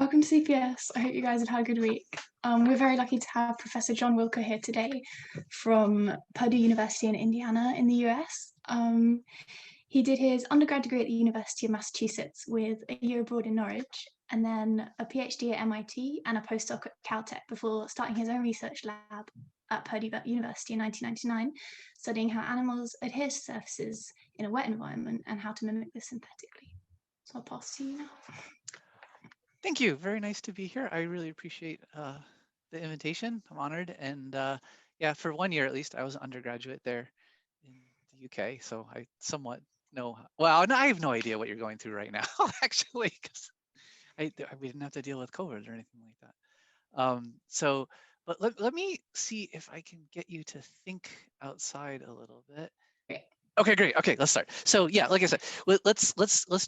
Welcome to CPS. I hope you guys have had a good week. We're very lucky to have Professor John Wilker here today from Purdue University in Indiana in the US. He did his undergrad degree at the University of Massachusetts with a year abroad in Norwich, and then a PhD at MIT and a postdoc at Caltech before starting his own research lab at Purdue University in 1999, studying how animals adhere to surfaces in a wet environment and how to mimic this synthetically. So I'll pass to you now. Thank you. Very nice to be here. I really appreciate the invitation. I'm honored. And yeah, for 1 year at least, I was an undergraduate there in the UK. So I somewhat know, well, no, I have no idea what you're going through right now, actually, because we didn't have to deal with COVID or anything like that. But let me see if I can get you to think outside a little bit. Okay, great. Okay, let's start. So yeah, like I said, let's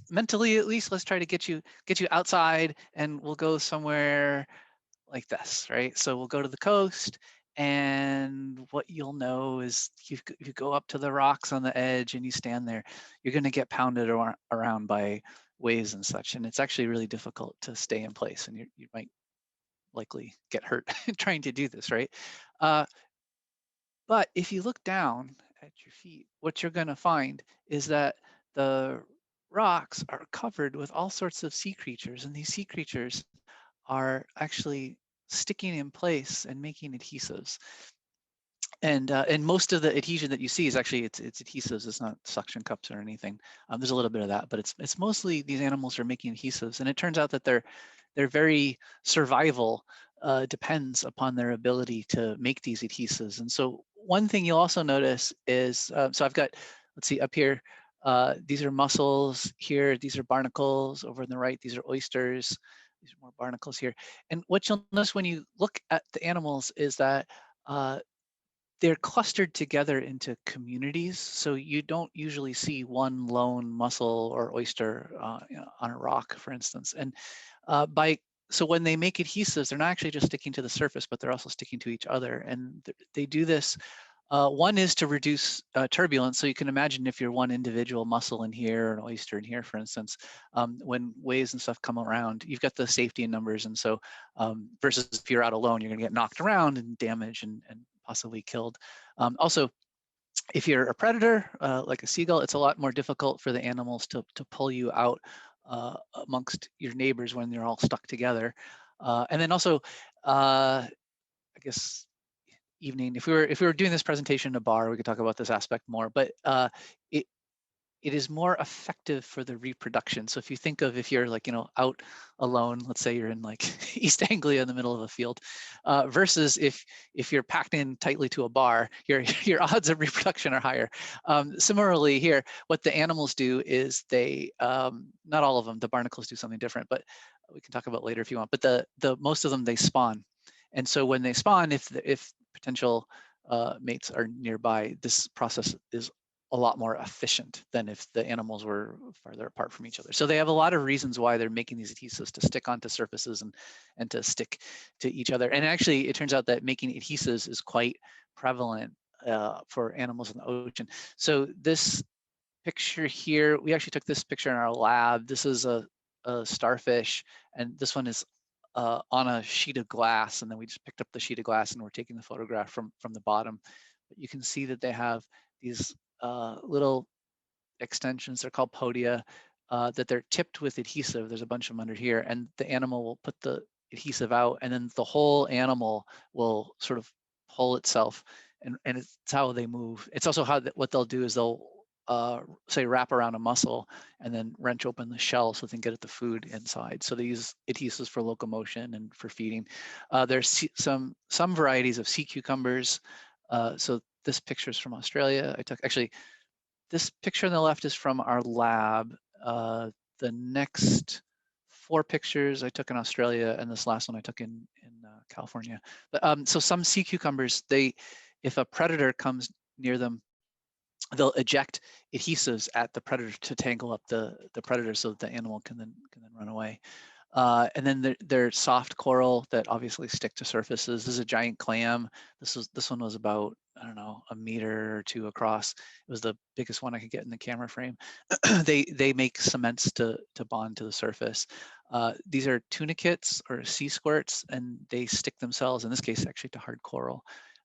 mentally at least let's try to get you outside, and we'll go somewhere like this, right? So we'll go to the coast, and what you'll know is if you go up to the rocks on the edge and you stand there, you're going to get pounded around by waves and such, and it's actually really difficult to stay in place, and you might likely get hurt trying to do this, right? But if you look down at your feet, what you're going to find is that the rocks are covered with all sorts of sea creatures, and these sea creatures are actually sticking in place and making adhesives. And most of the adhesion that you see is actually it's adhesives. It's not suction cups or anything. There's a little bit of that, but it's mostly these animals are making adhesives, and it turns out that their very survival depends upon their ability to make these adhesives. And so one thing you'll also notice is, so I've got, let's see, up here, these are mussels here, these are barnacles. Over on the right, these are oysters. These are more barnacles here. And what you'll notice when you look at the animals is that they're clustered together into communities. So you don't usually see one lone mussel or oyster on a rock, for instance. And so when they make adhesives, they're not actually just sticking to the surface, but they're also sticking to each other. And they do this. One is to reduce turbulence. So you can imagine if you're one individual mussel in here, an oyster in here, for instance, when waves and stuff come around, you've got the safety in numbers. And so versus if you're out alone, you're going to get knocked around and damaged and possibly killed. Also, if you're a predator, like a seagull, it's a lot more difficult for the animals to pull you out amongst your neighbors when they're all stuck together. And then also, I guess, evening, if we were doing this presentation in a bar, we could talk about this aspect more, but it is more effective for the reproduction. So if you think of, if you're like, out alone, let's say you're in like East Anglia in the middle of a field, versus if you're packed in tightly to a bar, your odds of reproduction are higher. Similarly here, what the animals do is they, not all of them, the barnacles do something different, but we can talk about later if you want, but the most of them, they spawn. And so when they spawn, if potential mates are nearby, this process is a lot more efficient than if the animals were farther apart from each other. So they have a lot of reasons why they're making these adhesives to stick onto surfaces and to stick to each other. And actually, it turns out that making adhesives is quite prevalent for animals in the ocean. So this picture here, we actually took this picture in our lab. This is a starfish, and this one is on a sheet of glass, and then we just picked up the sheet of glass and we're taking the photograph from the bottom. But you can see that they have these little extensions, they're called podia, that they're tipped with adhesive. There's a bunch of them under here, and the animal will put the adhesive out, and then the whole animal will sort of pull itself, and it's how they move. It's also how what they'll do is they'll say wrap around a mussel and then wrench open the shell so they can get at the food inside. So they use adhesives for locomotion and for feeding. There's some varieties of sea cucumbers. So this picture is from Australia. I took, actually, this picture on the left is from our lab. The next 4 pictures I took in Australia, and this last one I took in California. But so some sea cucumbers, if a predator comes near them, they'll eject adhesives at the predator to tangle up the predator so that the animal can then run away. And then there's soft coral that obviously stick to surfaces. This is a giant clam. This one was about, I don't know, 1 meter or 2 across. It was the biggest one I could get in the camera frame. They make cements to bond to the surface. These are tunicates or sea squirts, and they stick themselves, in this case, actually to hard coral.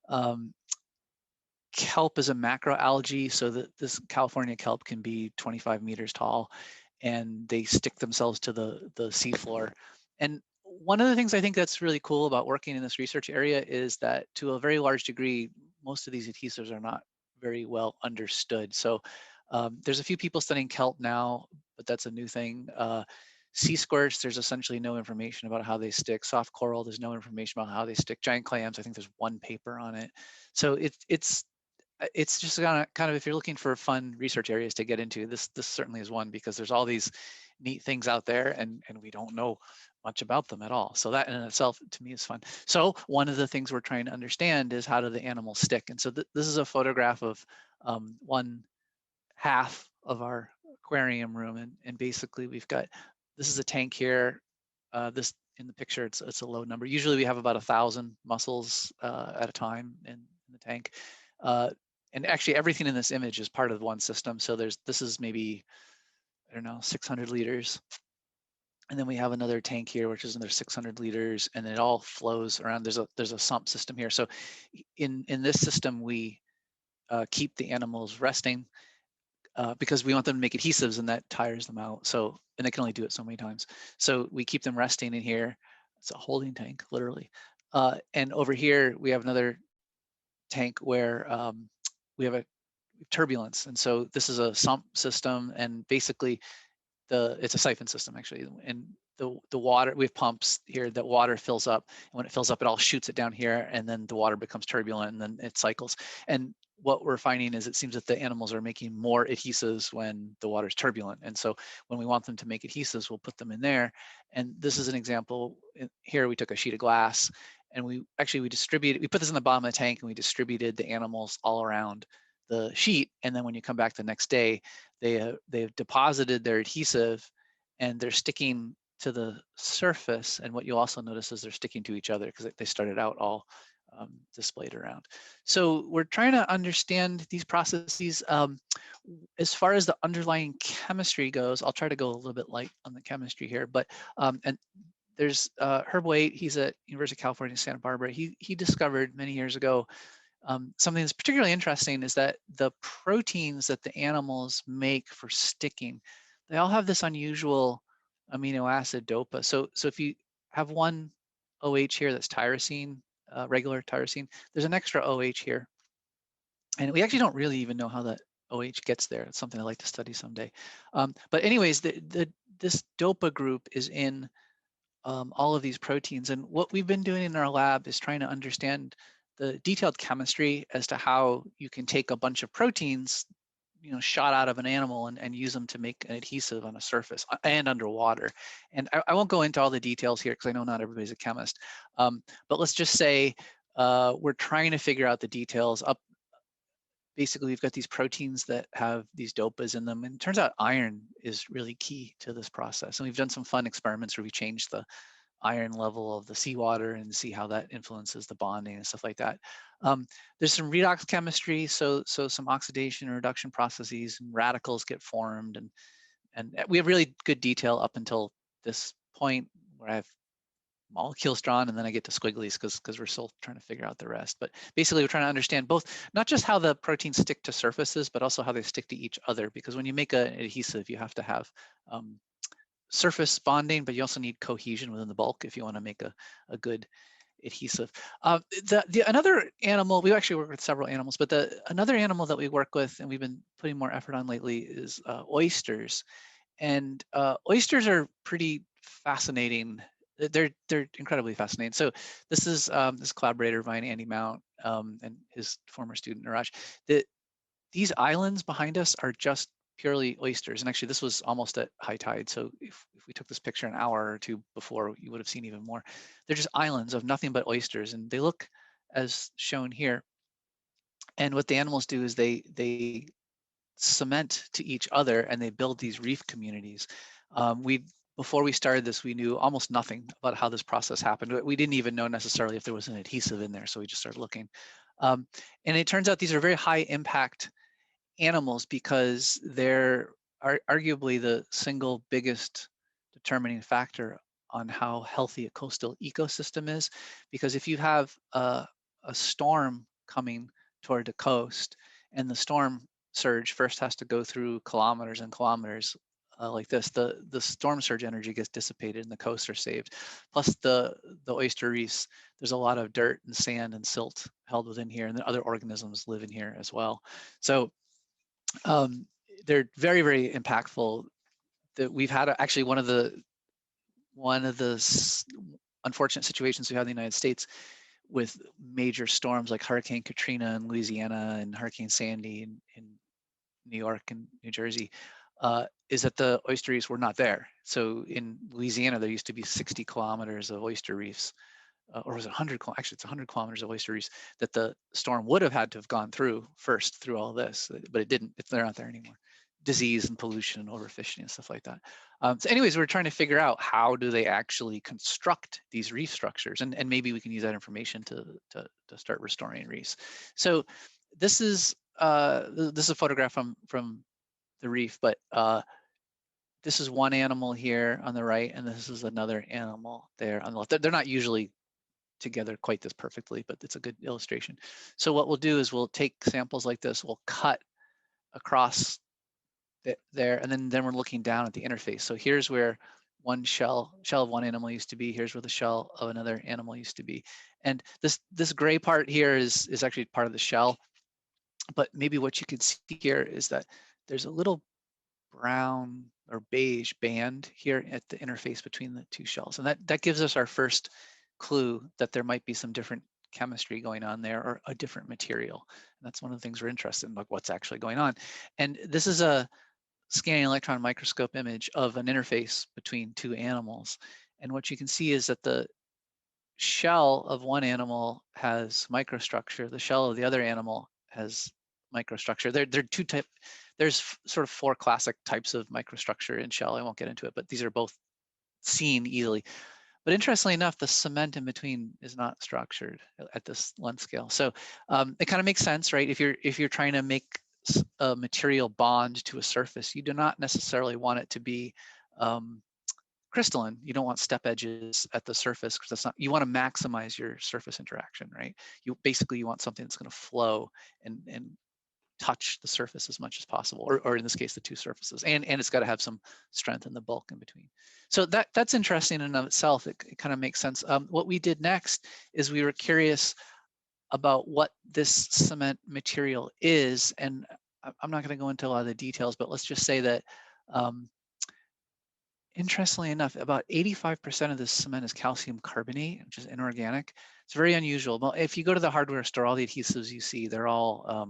Um, Kelp is a macroalgae, so that this California kelp can be 25 meters tall, and they stick themselves to the seafloor. And one of the things I think that's really cool about working in this research area is that, to a very large degree, most of these adhesives are not very well understood. So there's a few people studying kelp now, but that's a new thing. Sea squirts, there's essentially no information about how they stick. Soft coral, there's no information about how they stick. Giant clams, I think there's one paper on it. So it's just kind of, if you're looking for fun research areas to get into, this certainly is one, because there's all these neat things out there, and we don't know much about them at all. So that in itself, to me, is fun. So one of the things we're trying to understand is, how do the animals stick? And so this is a photograph of one half of our aquarium room, and basically we've got, this is a tank here. This, in the picture, it's a low number. Usually we have about 1,000 mussels at a time in the tank. And actually everything in this image is part of one system. So this is maybe, I don't know, 600 liters. And then we have another tank here, which is another 600 liters, and it all flows around. There's a sump system here. So in this system, we keep the animals resting because we want them to make adhesives, and that tires them out. So, and they can only do it so many times. So we keep them resting in here. It's a holding tank, literally. And over here, we have another tank where we have a turbulence. And so this is a sump system, and basically it's a siphon system, actually. And the water, we have pumps here that water fills up, and when it fills up, it all shoots it down here, and then the water becomes turbulent, and then it cycles. And what we're finding is, it seems that the animals are making more adhesives when the water's turbulent. And so when we want them to make adhesives, we'll put them in there. And this is an example. Here we took a sheet of glass, and we put this in the bottom of the tank, and we distributed the animals all around the sheet. And then when you come back the next day, they've deposited their adhesive, and they're sticking to the surface. And what you also notice is they're sticking to each other, because they started out all displayed around. So we're trying to understand these processes. As far as the underlying chemistry goes, I'll try to go a little bit light on the chemistry here, but and there's Herb Waite, he's at University of California, Santa Barbara. He discovered many years ago something that's particularly interesting, is that the proteins that the animals make for sticking, they all have this unusual amino acid dopa. So if you have one OH here that's tyrosine, regular tyrosine, there's an extra OH here. And we actually don't really even know how that OH gets there. It's something I'd like to study someday. But anyways, this dopa group is in all of these proteins. And what we've been doing in our lab is trying to understand the detailed chemistry as to how you can take a bunch of proteins, shot out of an animal, and use them to make an adhesive on a surface and underwater. And I won't go into all the details here, because I know not everybody's a chemist. But let's just say we're trying to figure out the details. Basically, we've got these proteins that have these dopas in them, and it turns out iron is really key to this process. And we've done some fun experiments where we changed the iron level of the seawater and see how that influences the bonding and stuff like that. There's some redox chemistry, so some oxidation and reduction processes, and radicals get formed, and we have really good detail up until this point, where I have molecules drawn, and then I get to squigglies, because we're still trying to figure out the rest. But basically, we're trying to understand both, not just how the proteins stick to surfaces, but also how they stick to each other. Because when you make an adhesive, you have to have surface bonding, but you also need cohesion within the bulk if you want to make a good adhesive. Another animal, we actually work with several animals, but another animal that we work with, and we've been putting more effort on lately, is oysters. And oysters are pretty fascinating. They're incredibly fascinating. So this is this collaborator of mine, Andy Mount, and his former student Niraj. These islands behind us are just purely oysters. And actually, this was almost at high tide. So if we took this picture an hour or two before, you would have seen even more. They're just islands of nothing but oysters, and they look as shown here. And what the animals do is they cement to each other, and they build these reef communities. Before we started this, we knew almost nothing about how this process happened. We didn't even know necessarily if there was an adhesive in there, so we just started looking. And it turns out these are very high impact animals, because they're arguably the single biggest determining factor on how healthy a coastal ecosystem is, because if you have a storm coming toward the coast, and the storm surge first has to go through kilometers and kilometers like this, the storm surge energy gets dissipated and the coasts are saved. Plus the oyster reefs, there's a lot of dirt and sand and silt held within here, and the other organisms live in here as well. So they're very, very impactful. That we've had actually one of the unfortunate situations we have in the United States with major storms like Hurricane Katrina in Louisiana and Hurricane Sandy in New York and New Jersey, is that the oyster reefs were not there. So in Louisiana, there used to be 60 kilometers of oyster reefs, or was it 100? Actually, it's 100 kilometers of oyster reefs that the storm would have had to have gone through first through all this, but it didn't. They're not there anymore. Disease and pollution and overfishing and stuff like that. So anyways, we're trying to figure out how do they actually construct these reef structures, and maybe we can use that information to start restoring reefs. So this is a photograph from the reef, but this is one animal here on the right, and this is another animal there on the left. They're not usually together quite this perfectly, but it's a good illustration. So what we'll do is we'll take samples like this, we'll cut across there, and then we're looking down at the interface. So here's where one shell of one animal used to be. Here's where the shell of another animal used to be. And this gray part here is actually part of the shell. But maybe what you can see here is that there's a little brown or beige band here at the interface between the two shells. And that gives us our first clue that there might be some different chemistry going on there, or a different material. And that's one of the things we're interested in, like what's actually going on. And this is a scanning electron microscope image of an interface between two animals. And what you can see is that the shell of one animal has microstructure, the shell of the other animal has microstructure. There's sort of four classic types of microstructure in shell. I won't get into it, but these are both seen easily. But interestingly enough, the cement in between is not structured at this length scale. So it kind of makes sense, right? If you're trying to make a material bond to a surface, you do not necessarily want it to be crystalline. You don't want step edges at the surface, because that's not, you want to maximize your surface interaction, right? You want something that's going to flow and touch the surface as much as possible, or in this case, the two surfaces, and it's got to have some strength in the bulk in between. So that's interesting in and of itself. It kind of makes sense. What we did next is we were curious about what this cement material is, and I'm not going to go into a lot of the details, but let's just say that interestingly enough, about 85% of this cement is calcium carbonate, which is inorganic. It's very unusual. Well, if you go to the hardware store, all the adhesives you see, they're all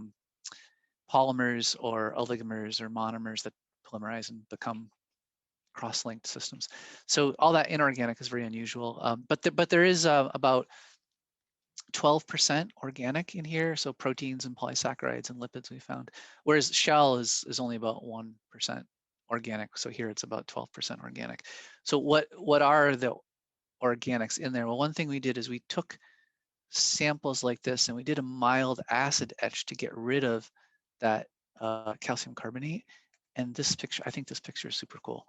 polymers or oligomers or monomers that polymerize and become cross-linked systems. So all that inorganic is very unusual. But there is about 12% organic in here, so proteins and polysaccharides and lipids we found, whereas shell is only about 1% organic. So here it's about 12% organic. So what are the organics in there? Well, one thing we did is we took samples like this and we did a mild acid etch to get rid of that calcium carbonate. And this picture, I think this picture is super cool.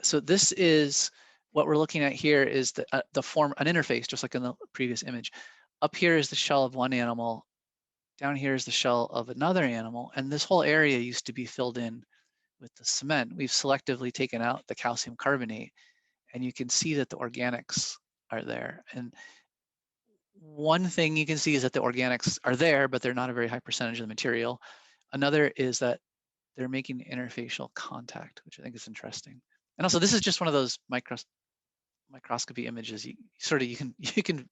So this is what we're looking at here is the form, an interface, just like in the previous image. Up here is the shell of one animal. Down here is the shell of another animal. And this whole area used to be filled in with the cement. We've selectively taken out the calcium carbonate, and you can see that the organics are there. And one thing you can see is that the organics are there, but they're not a very high percentage of the material. Another is that they're making interfacial contact, which I think is interesting. And also, this is just one of those microscopy images. You can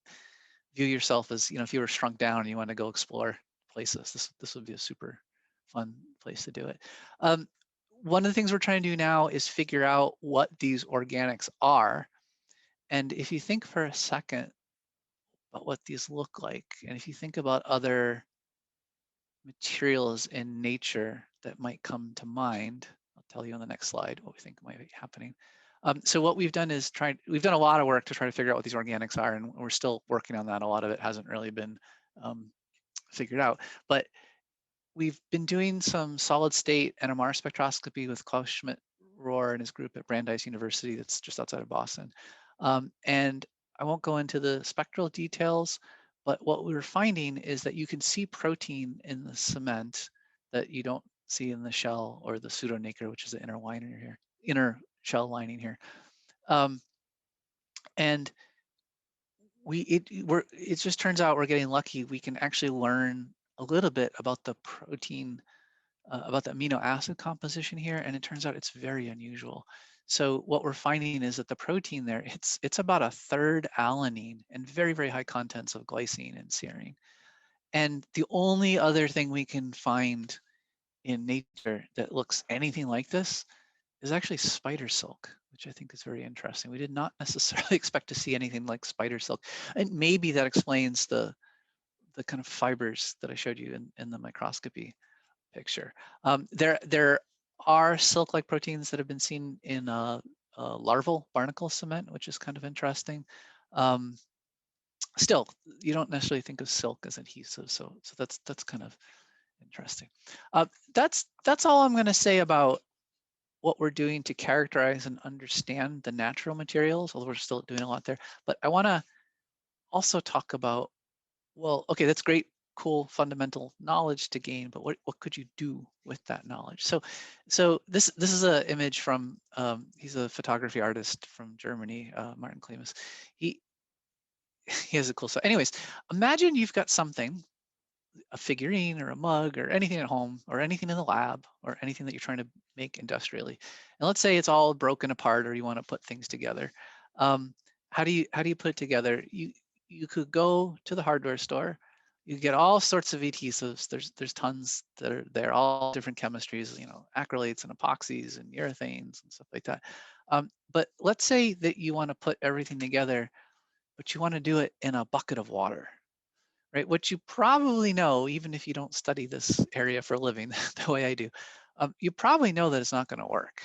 view yourself as, if you were shrunk down and you want to go explore places, this would be a super fun place to do it. One of the things we're trying to do now is figure out what these organics are. And if you think for a second about what these look like, and if you think about other materials in nature that might come to mind, I'll tell you on the next slide what we think might be happening. So what we've done is we've done a lot of work to try to figure out what these organics are, and we're still working on that. A lot of it hasn't really been figured out, but we've been doing some solid state NMR spectroscopy with Klaus Schmidt Rohr and his group at Brandeis University, that's just outside of Boston. And I won't go into the spectral details, but what we were finding is that you can see protein in the cement that you don't see in the shell or the pseudonacre, which is the inner shell lining here. And it just turns out we're getting lucky. We can actually learn a little bit about the protein, about the amino acid composition here, and it turns out it's very unusual. So what we're finding is that the protein there, it's about a third alanine and very, very high contents of glycine and serine. And the only other thing we can find in nature that looks anything like this is actually spider silk, which I think is very interesting. We did not necessarily expect to see anything like spider silk. And maybe that explains the kind of fibers that I showed you in the microscopy picture. There are silk-like proteins that have been seen in larval barnacle cement, which is kind of interesting. Still, you don't necessarily think of silk as adhesive, so that's kind of interesting. That's all I'm going to say about what we're doing to characterize and understand the natural materials, although we're still doing a lot there. But I want to also talk about, well, okay, that's great, cool, fundamental knowledge to gain, but what could you do with that knowledge? So this is an image from, he's a photography artist from Germany, Martin Klemus. He has a cool stuff. Anyways, imagine you've got something, a figurine or a mug or anything at home or anything in the lab or anything that you're trying to make industrially. And let's say it's all broken apart or you want to put things together. How do you put it together? You could go to the hardware store. You get all sorts of adhesives. There's tons that are there, all different chemistries, you know, acrylates and epoxies and urethanes and stuff like that. But let's say that you want to put everything together, but you want to do it in a bucket of water, right? What you probably know, even if you don't study this area for a living the way I do, you probably know that it's not going to work,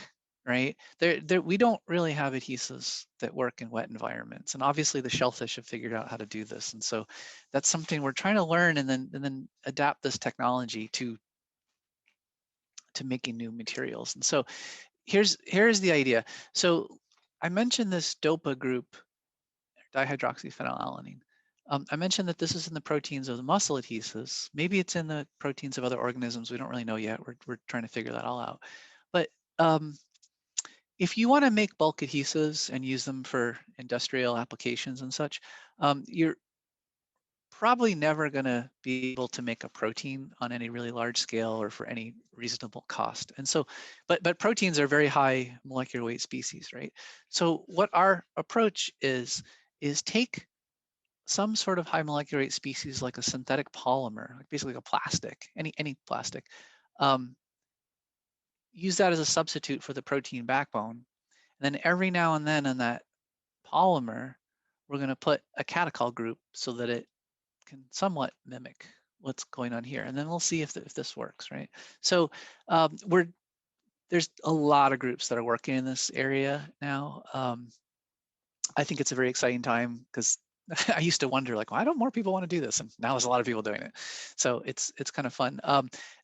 right? We don't really have adhesives that work in wet environments, and obviously the shellfish have figured out how to do this, and so that's something we're trying to learn and then adapt this technology to making new materials. And so here's the idea. So I mentioned this DOPA group, dihydroxyphenylalanine. I mentioned that this is in the proteins of the mussel adhesives. Maybe it's in the proteins of other organisms. We don't really know yet. We're trying to figure that all out. But if you want to make bulk adhesives and use them for industrial applications and such, you're probably never going to be able to make a protein on any really large scale or for any reasonable cost. And so, but proteins are very high molecular weight species, right? So what our approach is take some sort of high molecular weight species like a synthetic polymer, like basically like a plastic, any plastic, use that as a substitute for the protein backbone. And then every now and then in that polymer, we're going to put a catechol group so that it can somewhat mimic what's going on here. And then we'll see if this works, right? So there's a lot of groups that are working in this area now. I think it's a very exciting time because I used to wonder, like, why don't more people want to do this? And now there's a lot of people doing it. So it's kind of fun.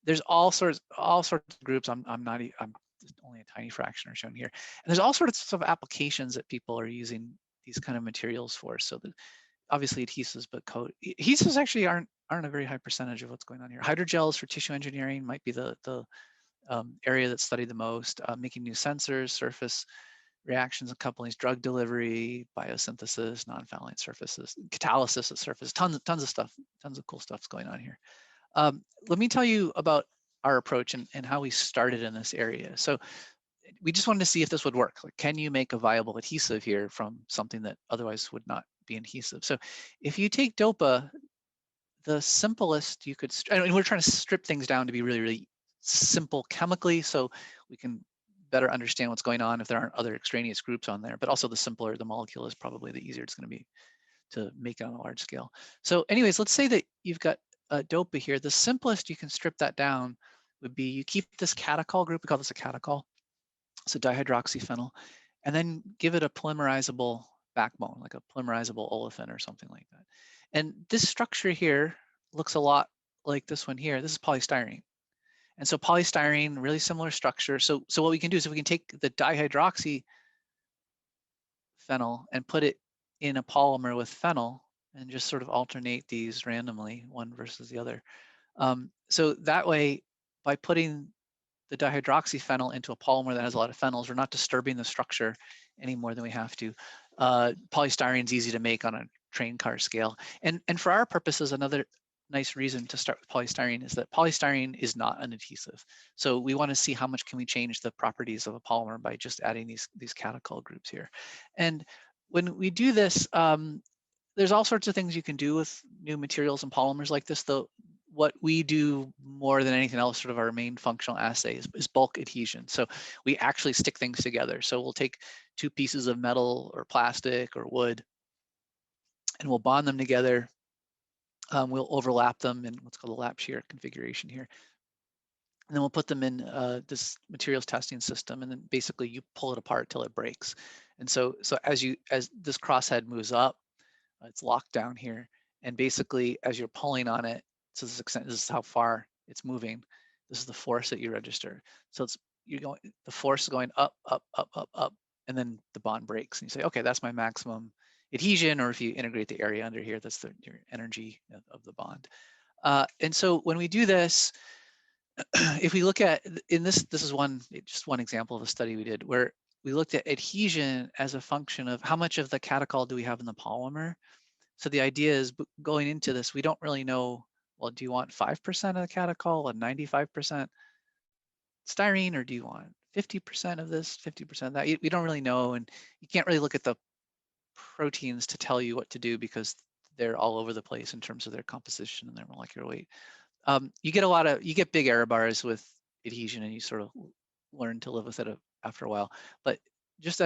There's all sorts of groups. I'm just only a tiny fraction are shown here. And there's all sorts of applications that people are using these kind of materials for. So obviously adhesives, but adhesives actually aren't a very high percentage of what's going on here. Hydrogels for tissue engineering might be the area that's studied the most. Making new sensors, surface reactions and couplings, drug delivery, biosynthesis, non-phthalate surfaces, catalysis of surface, tons of stuff, tons of cool stuff's going on here. Let me tell you about our approach and how we started in this area. So we just wanted to see if this would work. Like, can you make a viable adhesive here from something that otherwise would not be adhesive? So if you take DOPA, the simplest you could, and we're trying to strip things down to be really, really simple chemically so we can better understand what's going on if there aren't other extraneous groups on there, but also the simpler the molecule is, probably the easier it's going to be to make it on a large scale. So anyways, let's say that you've got a DOPA here. The simplest you can strip that down would be you keep this catechol group, we call this a catechol, so dihydroxyphenyl, and then give it a polymerizable backbone, like a polymerizable olefin or something like that. And this structure here looks a lot like this one here. This is polystyrene. And so polystyrene, really similar structure. So what we can do is if we can take the dihydroxy phenyl and put it in a polymer with phenyl and just sort of alternate these randomly, one versus the other. So that way, by putting the dihydroxyphenyl into a polymer that has a lot of phenols, we're not disturbing the structure any more than we have to. Polystyrene is easy to make on a train car scale. And for our purposes, another nice reason to start with polystyrene is that polystyrene is not an adhesive. So we want to see how much can we change the properties of a polymer by just adding these catechol groups here. And when we do this, there's all sorts of things you can do with new materials and polymers like this, though. What we do more than anything else, sort of our main functional assay is bulk adhesion. So we actually stick things together. So we'll take two pieces of metal or plastic or wood, and we'll bond them together. We'll overlap them in what's called a lap shear configuration here. And then we'll put them in this materials testing system, and then basically you pull it apart till it breaks. And so as this crosshead moves up, it's locked down here, and basically as you're pulling on it, so this is how far it's moving. This is the force that you register. So the force is going up, up, up, up, up, and then the bond breaks, and you say, okay, that's my maximum adhesion. Or if you integrate the area under here, that's your energy of the bond. And so when we do this, if we look at this is just one example of a study we did where we looked at adhesion as a function of how much of the catechol do we have in the polymer. So the idea is, going into this, we don't really know, well, do you want 5% of the catechol and 95% styrene, or do you want 50% of this, 50% of that? We don't really know, and you can't really look at the proteins to tell you what to do because they're all over the place in terms of their composition and their molecular weight. You get big error bars with adhesion, and you sort of learn to live with it after a while. But just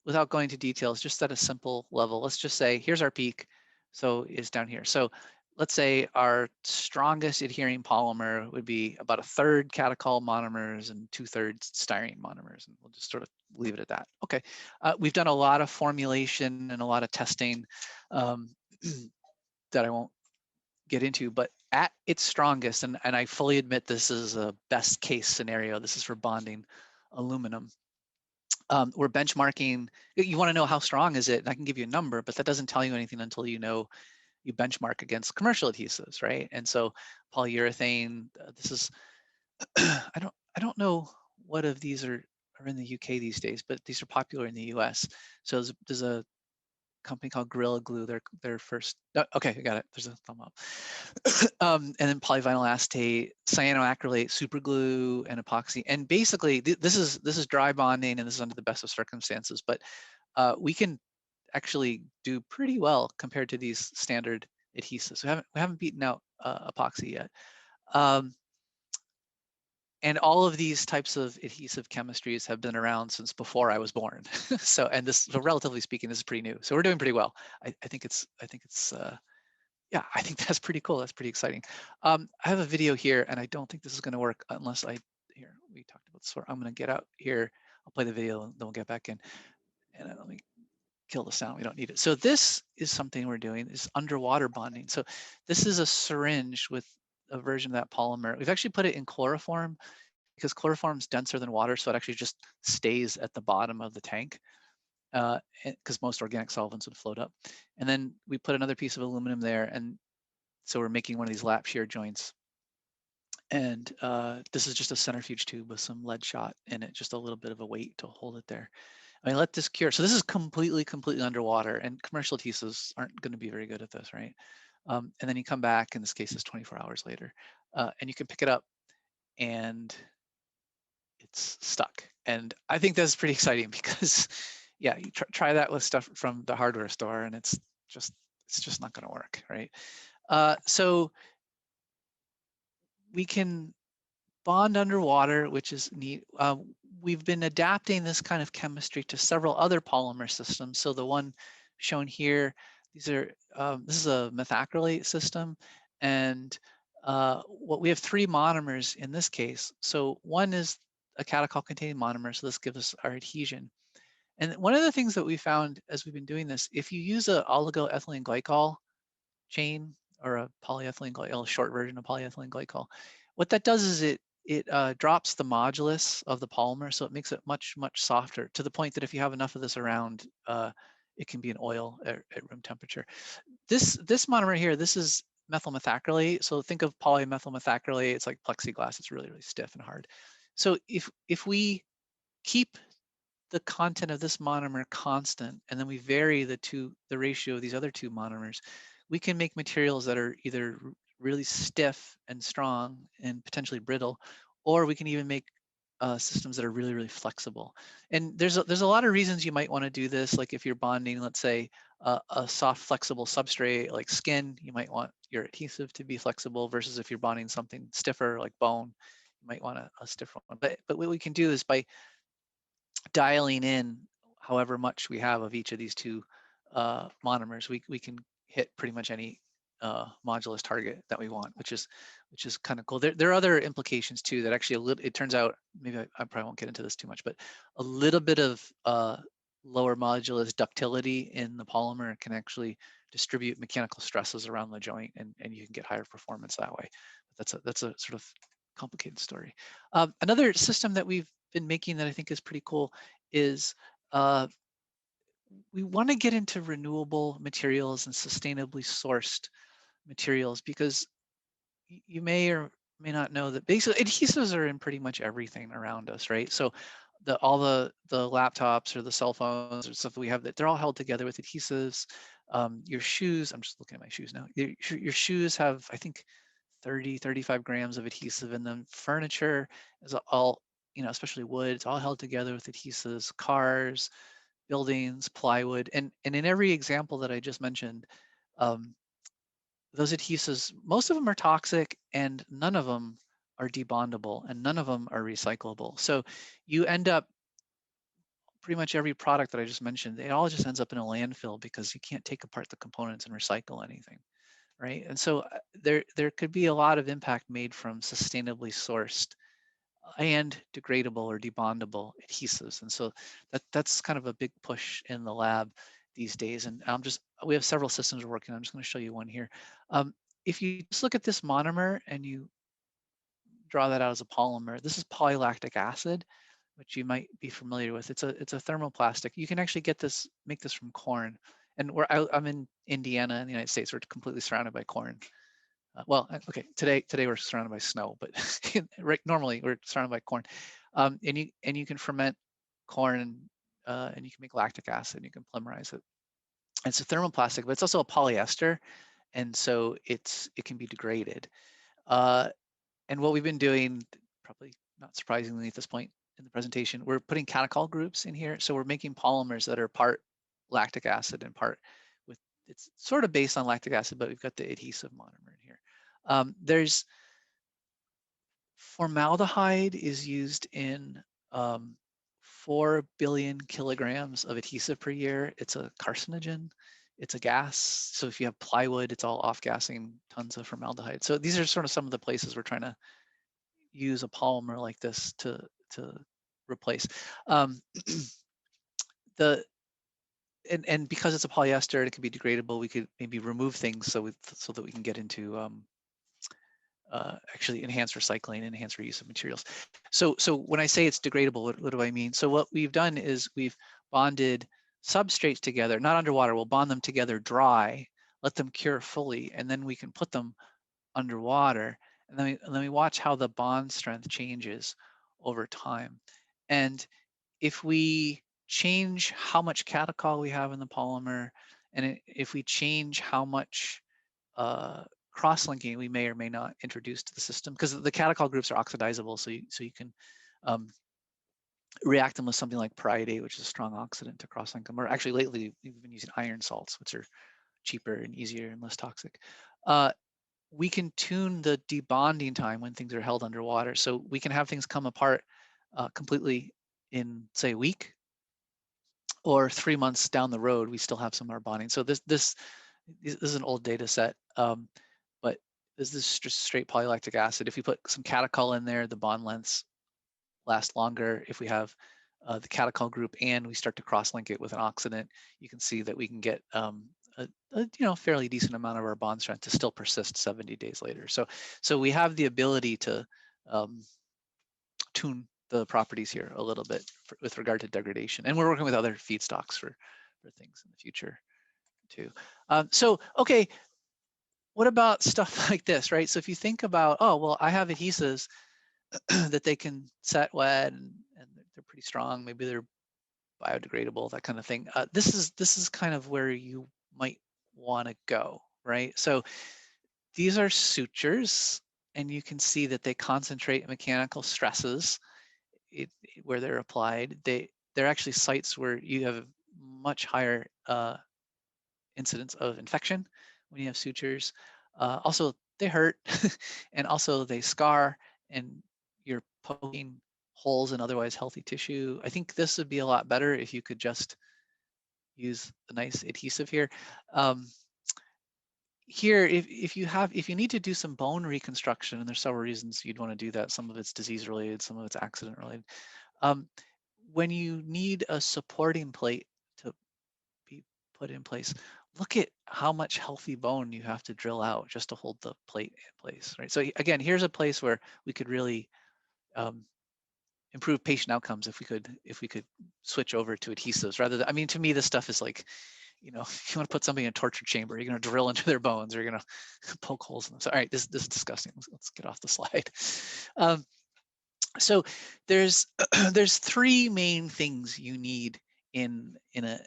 without going into details, just at a simple level, let's just say here's our peak, so it's down here. So let's say our strongest adhering polymer would be about 1/3 catechol monomers and 2/3 styrene monomers, and we'll just sort of leave it at that. Okay, we've done a lot of formulation and a lot of testing that I won't get into, but at its strongest, and I fully admit this is a best case scenario, this is for bonding aluminum. We're benchmarking. You want to know how strong is it, and I can give you a number, but that doesn't tell you anything until you benchmark against commercial adhesives, right? And so polyurethane, this is I don't know what of these are in the UK these days, but these are popular in the US. So there's a company called Gorilla Glue. Their first. Okay, I got it. There's a thumb up. And then polyvinyl acetate, cyanoacrylate, super glue, and epoxy. And basically, this is dry bonding, and this is under the best of circumstances. But we can actually do pretty well compared to these standard adhesives. We haven't beaten out epoxy yet. And all of these types of adhesive chemistries have been around since before I was born. So relatively speaking, this is pretty new. So we're doing pretty well. I think that's pretty cool. That's pretty exciting. I have a video here, and I don't think this is going to work unless we talked about this. I'm going to get out here. I'll play the video, and then we'll get back in. And let me kill the sound. We don't need it. So this is something we're doing, is underwater bonding. So this is a syringe with a version of that polymer. We've actually put it in chloroform because chloroform is denser than water, so it actually just stays at the bottom of the tank because most organic solvents would float up. And then we put another piece of aluminum there, and so we're making one of these lap shear joints. And this is just a centrifuge tube with some lead shot in it, just a little bit of a weight to hold it there. I mean, let this cure. So this is completely underwater, and commercial adhesives aren't going to be very good at this, right? And then you come back, in this case, it's 24 hours later, and you can pick it up, and it's stuck. And I think that's pretty exciting because, yeah, you try that with stuff from the hardware store, and it's just not going to work, right? So we can bond underwater, which is neat. We've been adapting this kind of chemistry to several other polymer systems. So the one shown here, this is a methacrylate system, and we have 3 monomers in this case. So one is a catechol containing monomer, so this gives us our adhesion. And one of the things that we found as we've been doing this, if you use an oligoethylene glycol chain or a polyethylene glycol, a short version of polyethylene glycol, What that does is it drops the modulus of the polymer, so it makes it much softer, to the point that if you have enough of this around, it can be an oil at room temperature. This monomer here, this is methyl methacrylate. So think of polymethyl methacrylate. It's like plexiglass. It's really stiff and hard. So if we keep the content of this monomer constant, and then we vary the ratio of these other two monomers, we can make materials that are either really stiff and strong and potentially brittle, or we can even make systems that are really flexible. And there's a lot of reasons you might want to do this. Like if you're bonding, let's say, a soft flexible substrate like skin, you might want your adhesive to be flexible, versus if you're bonding something stiffer like bone, you might want a stiffer one. But what we can do is, by dialing in however much we have of each of these two monomers, we can hit pretty much any modulus target that we want, which is kind of cool. There are other implications too that actually it turns out, maybe I probably won't get into this too much, but a little bit of lower modulus ductility in the polymer can actually distribute mechanical stresses around the joint, and you can get higher performance that way. But that's a sort of complicated story. Another system that we've been making that I think is pretty cool is we want to get into renewable materials and sustainably sourced materials, because you may or may not know that basically adhesives are in pretty much everything around us, right? So all the laptops or the cell phones or stuff that we have, that they're all held together with adhesives. Your shoes, I'm just looking at my shoes now. Your shoes have, I think, 35 grams of adhesive in them. Furniture is all, especially wood, it's all held together with adhesives. Cars, buildings, plywood, and in every example that I just mentioned, those adhesives, most of them are toxic, and none of them are debondable, and none of them are recyclable. So you end up, pretty much every product that I just mentioned, it all just ends up in a landfill, because you can't take apart the components and recycle anything, right? And so there could be a lot of impact made from sustainably sourced and degradable or debondable adhesives. And so that's kind of a big push in the lab these days. And we have several systems we're working on. I'm just going to show you one here. If you just look at this monomer and you draw that out as a polymer, this is polylactic acid, which you might be familiar with. It's a thermoplastic. You can actually make this from corn. And I'm in Indiana in the United States. We're completely surrounded by corn. Okay, today we're surrounded by snow, but normally we're surrounded by corn. And you can ferment corn, and you can make lactic acid, and you can polymerize it. And it's a thermoplastic, but it's also a polyester, and so it can be degraded. And what we've been doing, probably not surprisingly at this point in the presentation, we're putting catechol groups in here. So we're making polymers that are part lactic acid and part with, it's sort of based on lactic acid, but we've got the adhesive monomer in here. There's formaldehyde is used in 4 billion kilograms of adhesive per year. It's a carcinogen. It's a gas. So if you have plywood, it's all off-gassing tons of formaldehyde. So these are sort of some of the places we're trying to use a polymer like this to replace. And because it's a polyester, it can be degradable. We could maybe remove things so that we can get into actually enhance recycling, enhance reuse of materials. So when I say it's degradable, what do I mean? So what we've done is we've bonded substrates together, not underwater. We'll bond them together dry, let them cure fully, and then we can put them underwater, and then we watch how the bond strength changes over time. And if we change how much catechol we have in the polymer, and if we change how much cross-linking we may or may not introduce to the system, because the catechol groups are oxidizable, so you can react them with something like periodate, which is a strong oxidant, to cross-link them. Or actually, lately we've been using iron salts, which are cheaper and easier and less toxic. We can tune the debonding time when things are held underwater, so we can have things come apart completely in, say, a week, or 3 months down the road we still have some of our bonding. So this is an old data set, but this is just straight polylactic acid. If you put some catechol in there, the bond lengths last longer. If we have the catechol group and we start to cross-link it with an oxidant, you can see that we can get fairly decent amount of our bond strength to still persist 70 days later. So we have the ability to tune the properties here a little bit with regard to degradation, and we're working with other feedstocks for things in the future too. So okay, what about stuff like this, right? So if you think about, oh well, I have adhesives that they can set wet and they're pretty strong, maybe they're biodegradable, that kind of thing. This is kind of where you might want to go, right? So these are sutures, and you can see that they concentrate mechanical stresses where they're applied. They're actually sites where you have much higher incidence of infection when you have sutures. Also, they hurt, and also they scar, and you're poking holes in otherwise healthy tissue. I think this would be a lot better if you could just use a nice adhesive here. Here, if you need to do some bone reconstruction, and there's several reasons you'd want to do that. Some of it's disease related, some of it's accident related. When you need a supporting plate to be put in place, look at how much healthy bone you have to drill out just to hold the plate in place, right? So again, here's a place where we could really improve patient outcomes if we could switch over to adhesives rather than, I mean, to me, this stuff is like, if you want to put somebody in a torture chamber, you're going to drill into their bones, or you're going to poke holes in them. So, all right, this is disgusting. Let's get off the slide. So there's there's three main things you need in a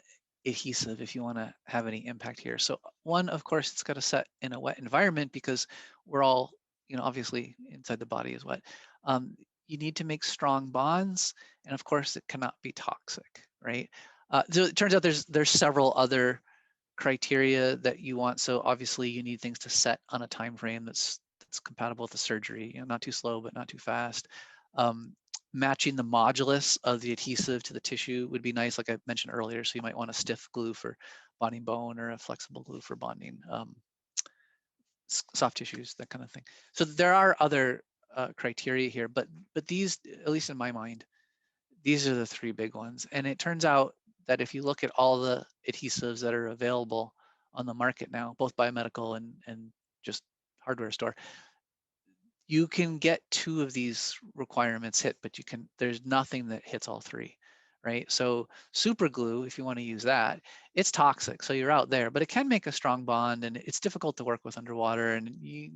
adhesive if you want to have any impact here. So one, of course, it's got to set in a wet environment because we're all, obviously inside the body is wet. You need to make strong bonds, and of course, it cannot be toxic, right? So it turns out there's several other criteria that you want. So obviously, you need things to set on a time frame that's compatible with the surgery. Not too slow, but not too fast. Matching the modulus of the adhesive to the tissue would be nice, like I mentioned earlier. So you might want a stiff glue for bonding bone or a flexible glue for bonding soft tissues, that kind of thing. So there are other criteria here, but these, at least in my mind, these are the three big ones. And it turns out that if you look at all the adhesives that are available on the market now, both biomedical and just hardware store, you can get two of these requirements hit, but there's nothing that hits all three, right? So super glue, if you want to use that, it's toxic, so you're out there, but it can make a strong bond, and it's difficult to work with underwater, and it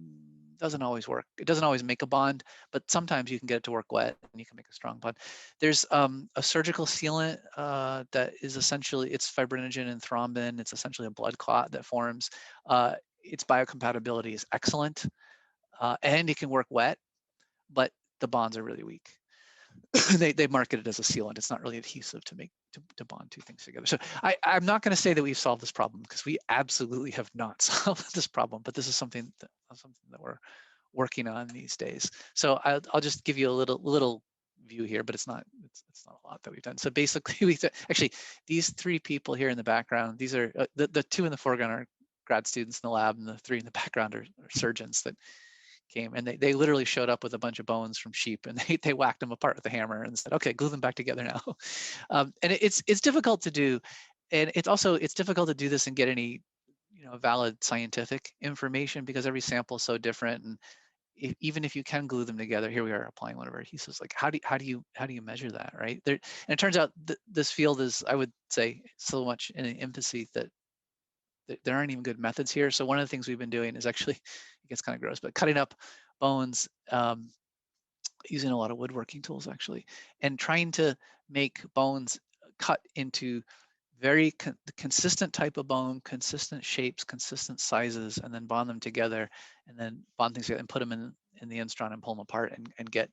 doesn't always work. It doesn't always make a bond, but sometimes you can get it to work wet and you can make a strong bond. There's a surgical sealant that is essentially, it's fibrinogen and thrombin. It's essentially a blood clot that forms. Its biocompatibility is excellent. And it can work wet, but the bonds are really weak. they market it as a sealant. It's not really adhesive to bond two things together. So I'm not going to say that we've solved this problem, because we absolutely have not solved this problem, but this is something that we're working on these days. So I'll just give you a little view here, but it's not a lot that we've done. So basically, actually, these three people here in the background, these are the two in the foreground are grad students in the lab, and the three in the background are surgeons that came, and they literally showed up with a bunch of bones from sheep, and they whacked them apart with a hammer and said, okay, glue them back together now. And it's difficult to do, and it's difficult to do this and get any valid scientific information, because every sample is so different. And even if you can glue them together, here we are applying one of our adhesives, like how do you measure that, right? And it turns out this field is, I would say, so much in an infancy that there aren't even good methods here. So one of the things we've been doing is actually, it gets kind of gross, but cutting up bones using a lot of woodworking tools actually, and trying to make bones cut into very consistent type of bone, consistent shapes, consistent sizes, and then bond them together, and then bond things together and put them in the instron and pull them apart and get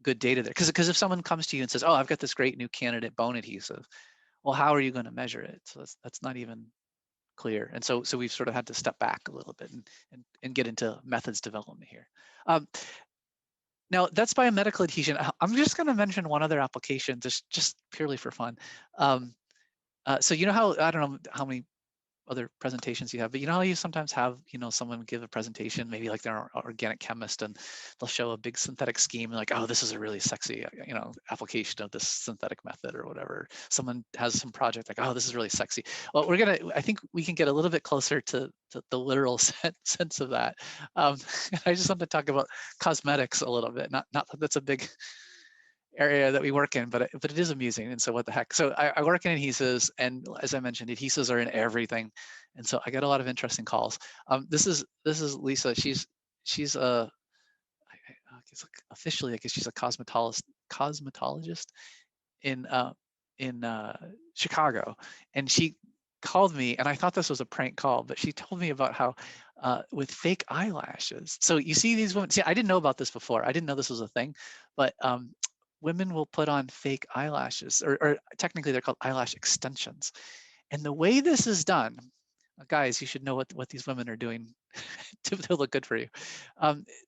good data there. Because if someone comes to you and says, oh, I've got this great new candidate bone adhesive, well, how are you going to measure it? So that's not even clear. And so we've sort of had to step back a little bit and get into methods development here. Now that's biomedical adhesion. I'm just going to mention one other application, just purely for fun. So how, I don't know how many other presentations you have, but you know how you sometimes have, you know, someone give a presentation, maybe like they're an organic chemist, and they'll show a big synthetic scheme, like, oh, this is a really sexy, you know, application of this synthetic method or whatever. Someone has some project like, oh, this is really sexy. Well, I think we can get a little bit closer to the literal sense of that. I just want to talk about cosmetics a little bit. Not that that's a big area that we work in, but it is amusing. And so what the heck? So I work in adhesives, and as I mentioned, adhesives are in everything. And so I get a lot of interesting calls. This is Lisa. She's a I guess officially, I guess she's a cosmetologist in Chicago, and she called me, and I thought this was a prank call, but she told me about how with fake eyelashes. So you see these women. See, I didn't know about this before. I didn't know this was a thing, but women will put on fake eyelashes, or technically they're called eyelash extensions. And the way this is done, guys, you should know what these women are doing to look good for you.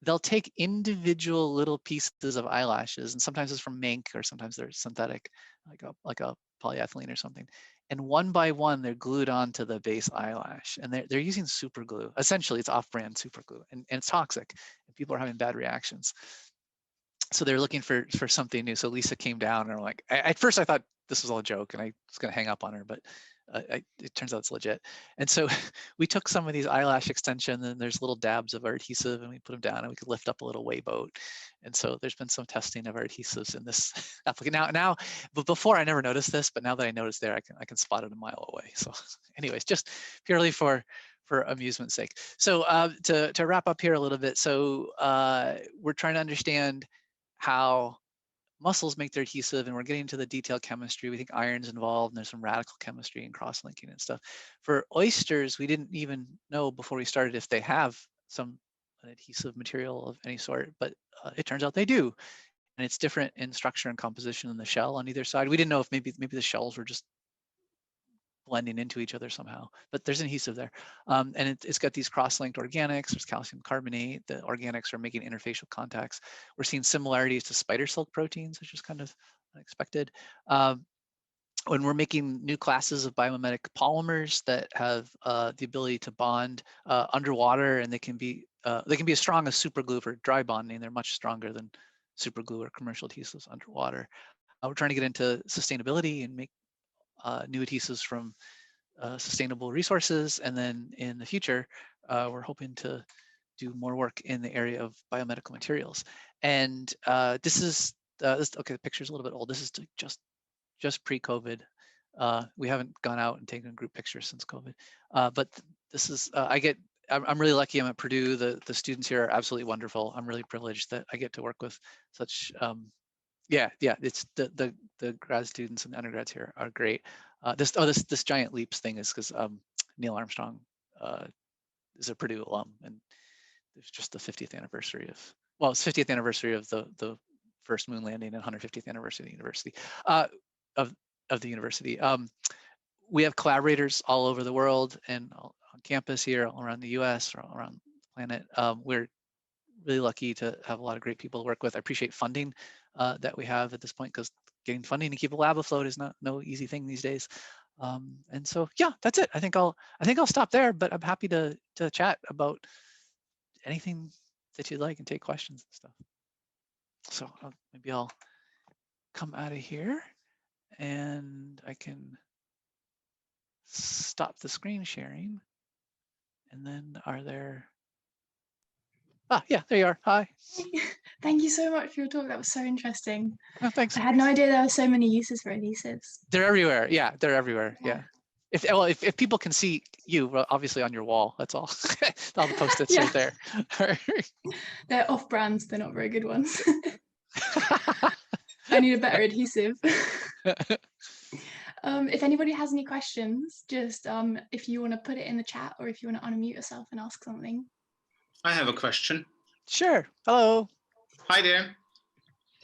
They'll take individual little pieces of eyelashes, and sometimes it's from mink, or sometimes they're synthetic, like a polyethylene or something. And one by one, they're glued onto the base eyelash, and they're using super glue. Essentially, it's off-brand super glue, and it's toxic, and people are having bad reactions. So they're looking for something new. So Lisa came down, and I'm like, at first I thought this was all a joke, and I was gonna hang up on her, but it turns out it's legit. And so we took some of these eyelash extension, and there's little dabs of our adhesive, and we put them down, and we could lift up a little weigh boat. And so there's been some testing of our adhesives in this application. Now, but before I never noticed this, but now that I noticed there, I can spot it a mile away. So anyways, just purely for amusement's sake. So to wrap up here a little bit, so we're trying to understand how mussels make their adhesive, and we're getting into the detailed chemistry. We think iron's involved, and there's some radical chemistry and cross-linking and stuff. For oysters, we didn't even know before we started if they have an adhesive material of any sort, but it turns out they do. And it's different in structure and composition than the shell on either side. We didn't know if maybe the shells were just blending into each other somehow, but there's an adhesive there. And it's got these cross-linked organics. There's calcium carbonate. The organics are making interfacial contacts. We're seeing similarities to spider silk proteins, which is kind of unexpected. When we're making new classes of biomimetic polymers that have the ability to bond underwater, and they can be as strong as super glue for dry bonding. They're much stronger than super glue or commercial adhesives underwater. We're trying to get into sustainability and make new adhesives from sustainable resources. And then in the future, we're hoping to do more work in the area of biomedical materials. And this is, okay, the picture's a little bit old. This is just pre-COVID. We haven't gone out and taken group pictures since COVID. But this is, I'm really lucky. I'm at Purdue. The students here are absolutely wonderful. I'm really privileged that I get to work with such yeah, it's the grad students and undergrads here are great. This giant leaps thing is because Neil Armstrong is a Purdue alum, and it's just the 50th anniversary of, well, it's 50th anniversary of the first moon landing and 150th anniversary of the university of the university. We have collaborators all over the world and on campus here, all around the U.S. or all around the planet. We're really lucky to have a lot of great people to work with. I appreciate funding that we have at this point, because getting funding to keep a lab afloat is no easy thing these days. And so, yeah, that's it. I think I'll stop there, but I'm happy to chat about anything that you'd like and take questions and stuff. So maybe I'll come out of here, and I can stop the screen sharing. And then are there? Yeah, there you are. Hi. Thank you so much for your talk. That was so interesting. Oh, thanks. I had no idea there were so many uses for adhesives. They're everywhere. Yeah, they're everywhere. Yeah. If people can see you, well, obviously on your wall, that's all. All the post-its right there. They're off brands. They're not very good ones. I need a better adhesive. If anybody has any questions, just if you want to put it in the chat, or if you want to unmute yourself and ask something. I have a question. Sure. Hello. Hi there.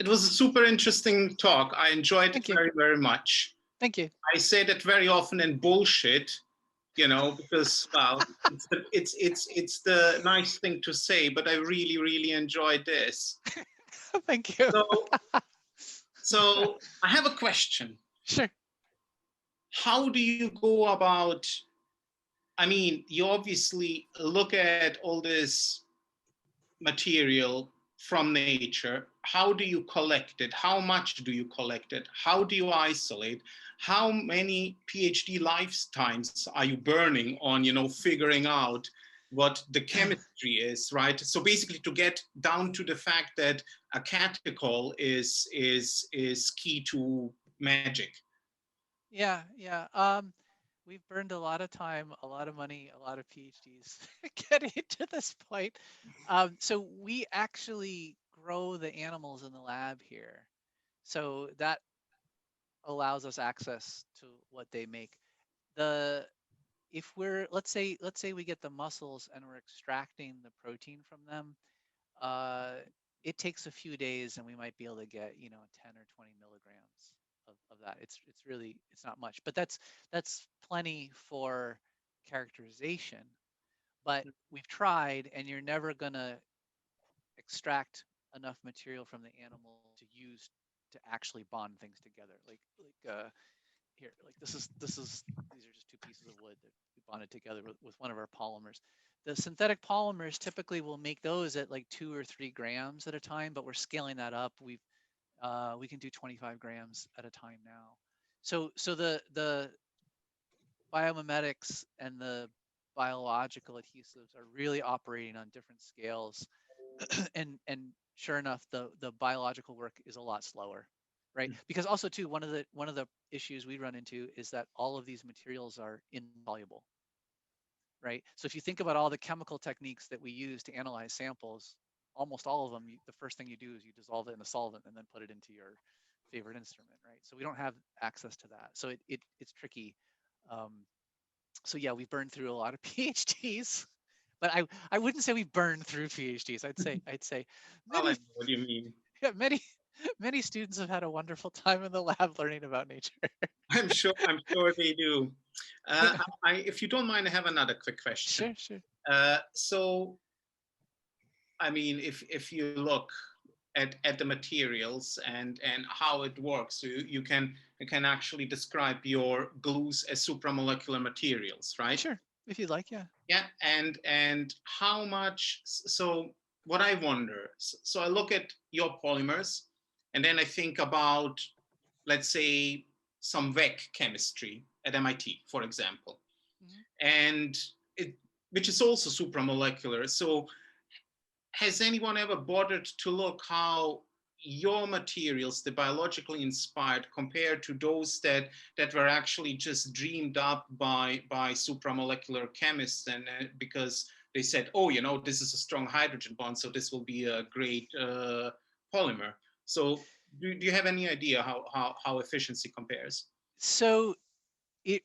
It was a super interesting talk. I enjoyed it very, very much. Thank you. I say that very often in bullshit, because, well, it's the nice thing to say, but I really, really enjoyed this. Thank you. So I have a question. Sure. How do you go about I mean, you obviously look at all this material from nature. How do you collect it? How much do you collect it? How do you isolate? How many PhD lifetimes are you burning on, figuring out what the chemistry is, right? So basically, to get down to the fact that a catechol is key to magic. Yeah, yeah. We've burned a lot of time, a lot of money, a lot of PhDs getting to this point. So we actually grow the animals in the lab here. So that allows us access to what they make. The if we're let's say we get the mussels and we're extracting the protein from them, uh, it takes a few days and we might be able to get 10 or 20 milligrams of that. It's really it's not much, but that's plenty for characterization. But we've tried, and you're never gonna extract enough material from the animal to use to actually bond things together. Here, like these are just two pieces of wood that we bonded together with one of our polymers. The synthetic polymers typically will make those at like 2 or 3 grams at a time, but we're scaling that up. We can do 25 grams at a time now. So the biomimetics and the biological adhesives are really operating on different scales, and sure enough, the biological work is a lot slower, right? Because also too, one of the issues we run into is that all of these materials are insoluble, right? So if you think about all the chemical techniques that we use to analyze samples, almost all of them, the first thing you do is you dissolve it in a solvent and then put it into your favorite instrument, right? So we don't have access to that. So it's tricky. Um, so yeah, we burned through a lot of PhDs, but I wouldn't say we burned through PhDs. I'd say Well, I many know what you mean. yeah, many students have had a wonderful time in the lab learning about nature. I'm sure they do. If you don't mind, I have another quick question. Sure. So, I mean, if you look at the materials and how it works, so you can actually describe your glues as supramolecular materials, right? Sure, if you'd like, yeah. Yeah, and how much? So what I wonder. So I look at your polymers, and then I think about, let's say, some VEC chemistry at MIT, for example, Mhm. and which is also supramolecular. So has anyone ever bothered to look how your materials, the biologically inspired, compared to those that were actually just dreamed up by supramolecular chemists, and because they said, oh, this is a strong hydrogen bond, so this will be a great polymer. So do you have any idea how efficiency compares? So it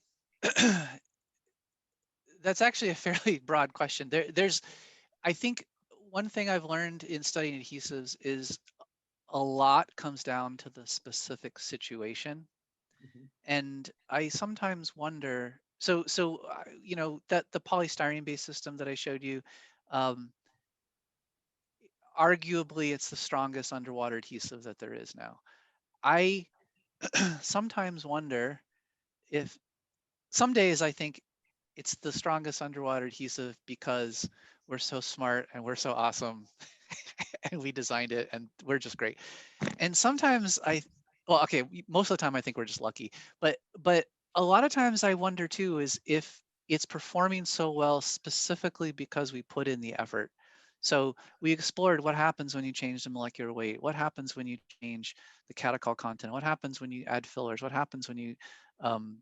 that's actually a fairly broad question. There's I think one thing I've learned in studying adhesives is a lot comes down to the specific situation. Mhm. And I sometimes wonder, that the polystyrene based system that I showed you, um, arguably it's the strongest underwater adhesive that there is now. I sometimes wonder if some days I think it's the strongest underwater adhesive because we're so smart and we're so awesome and we designed it and we're just great. And sometimes most of the time I think we're just lucky, but a lot of times I wonder too is if it's performing so well specifically because we put in the effort. So we explored what happens when you change the molecular weight, what happens when you change the catechol content, what happens when you add fillers, what happens when you um,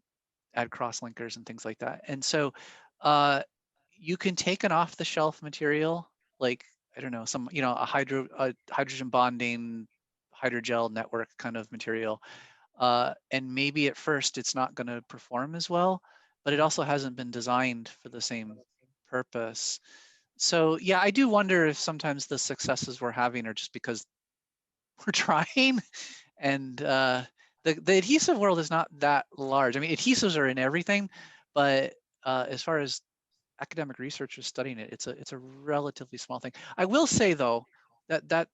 add cross-linkers and things like that. And so uh, you can take an off-the-shelf material like, I don't know, a hydrogen bonding hydrogel network kind of material. And maybe at first it's not going to perform as well, but it also hasn't been designed for the same purpose. So yeah, I do wonder if sometimes the successes we're having are just because we're trying. And the adhesive world is not that large. I mean, adhesives are in everything, but as far as academic researchers studying it, it's a relatively small thing. I will say though that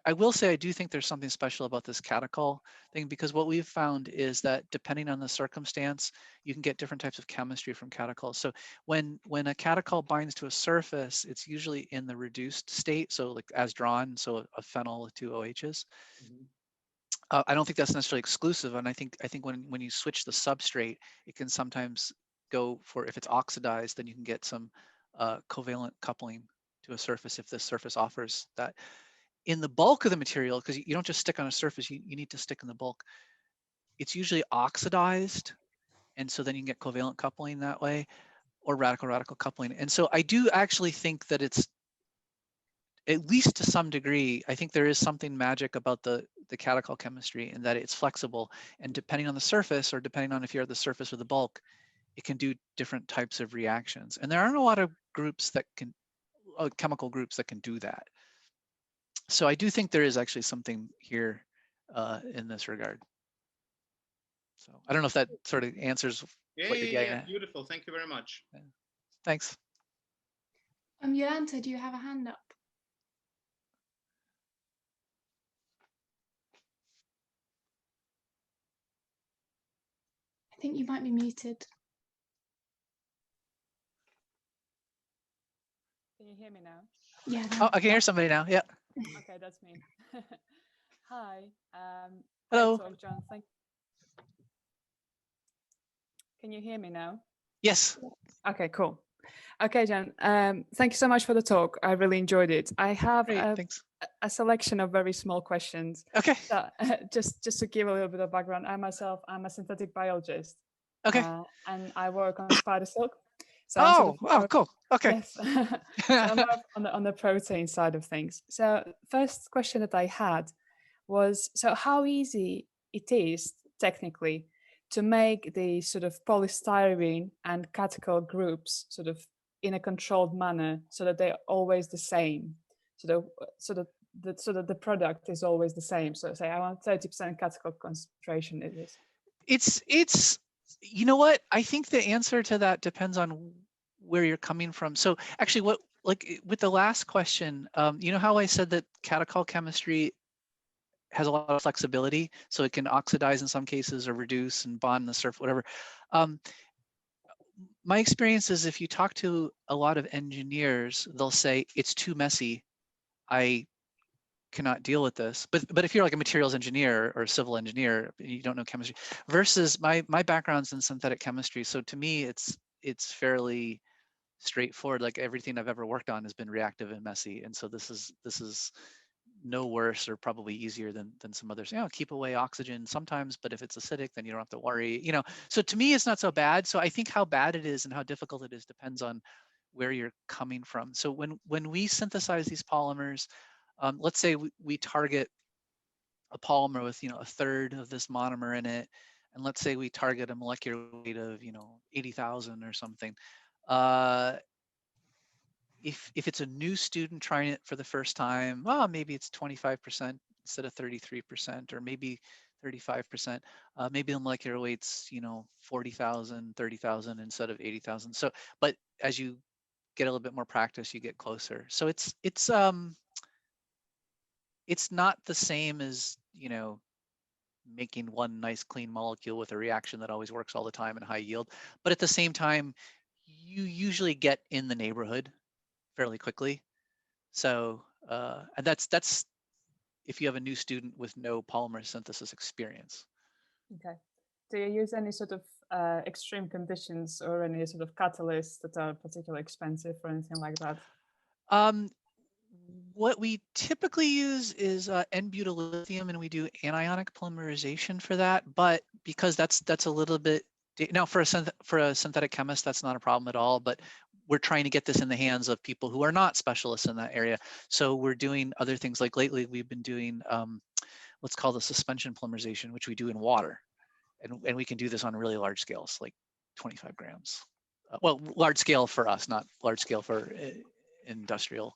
I will say I do think there's something special about this catechol thing, because what we've found is that depending on the circumstance, you can get different types of chemistry from catechols. So when a catechol binds to a surface, it's usually in the reduced state, so like as drawn, so a phenyl with 2 OHs. Mhm. I don't think that's necessarily exclusive, and I think when you switch the substrate, it can sometimes go for, if it's oxidized, then you can get some covalent coupling to a surface if this surface offers that. In the bulk of the material, because you don't just stick on a surface, you need to stick in the bulk. It's usually oxidized, and so then you can get covalent coupling that way, or radical coupling. And so I do actually think that it's, at least to some degree, I think there is something magic about the catechol chemistry in that it's flexible, and depending on the surface, or depending on if you're at the surface or the bulk, it can do different types of reactions. And there aren't a lot of groups that can, chemical groups that can do that. So I do think there is actually something here in this regard. So I don't know if that sort of answers what you're getting at. Beautiful. Thank you very much. Yeah. Thanks. Yolanta, do you have a hand up? I think you might be muted. Can you hear me now? Yeah. Oh, I can hear somebody now. Yeah. Okay, that's me. Hi. Hello. Great talk, John. Can you hear me now? Yes. Okay, cool. Okay, John. Thank you so much for the talk. I really enjoyed it. I have Thanks. a selection of very small questions. Okay. So, just to give a little bit of background, I'm a synthetic biologist. Okay. And I work on spider silk. So wow, cool. Okay. Yes. So I'm more on the protein side of things. So first question that I had was, so how easy it is technically to make the sort of polystyrene and catechol groups sort of in a controlled manner so that they're always the same, so that the product is always the same. So say I want 30% catechol concentration. It's you know what, I think the answer to that depends on where you're coming from. So actually, what, like with the last question, you know how I said that catechol chemistry has a lot of flexibility, so it can oxidize in some cases or reduce and bond in the surface, whatever. My experience is if you talk to a lot of engineers, they'll say it's too messy, I cannot deal with this. But if you're like a materials engineer or a civil engineer, you don't know chemistry. Versus my background's in synthetic chemistry, so to me it's fairly straightforward. Like everything I've ever worked on has been reactive and messy, and so this is no worse or probably easier than some others. You know, keep away oxygen sometimes, but if it's acidic, then you don't have to worry. You know, so to me, it's not so bad. So I think how bad it is and how difficult it is depends on where you're coming from. So when we synthesize these polymers, let's say we target a polymer with, you know, a third of this monomer in it, and let's say we target a molecular weight of, you know, 80,000 or something. If it's a new student trying it for the first time, well, maybe it's 25% instead of 33%, or maybe 35%. Maybe the molecular weight's, you know, 40,000, 30,000 instead of 80,000. So, but as you get a little bit more practice, you get closer. So it's not the same as, you know, making one nice clean molecule with a reaction that always works all the time and high yield. But at the same time, you usually get in the neighborhood fairly quickly. So, and that's if you have a new student with no polymer synthesis experience. Okay. Do you use any sort of extreme conditions or any sort of catalysts that are particularly expensive or anything like that? What we typically use is N-butyl lithium, and we do anionic polymerization for that. But because that's a little bit, now for a synthetic chemist, that's not a problem at all. But we're trying to get this in the hands of people who are not specialists in that area. So we're doing other things. Like lately, we've been doing what's called the suspension polymerization, which we do in water, and we can do this on really large scales, like 25 grams. Well, large scale for us, not large scale for industrial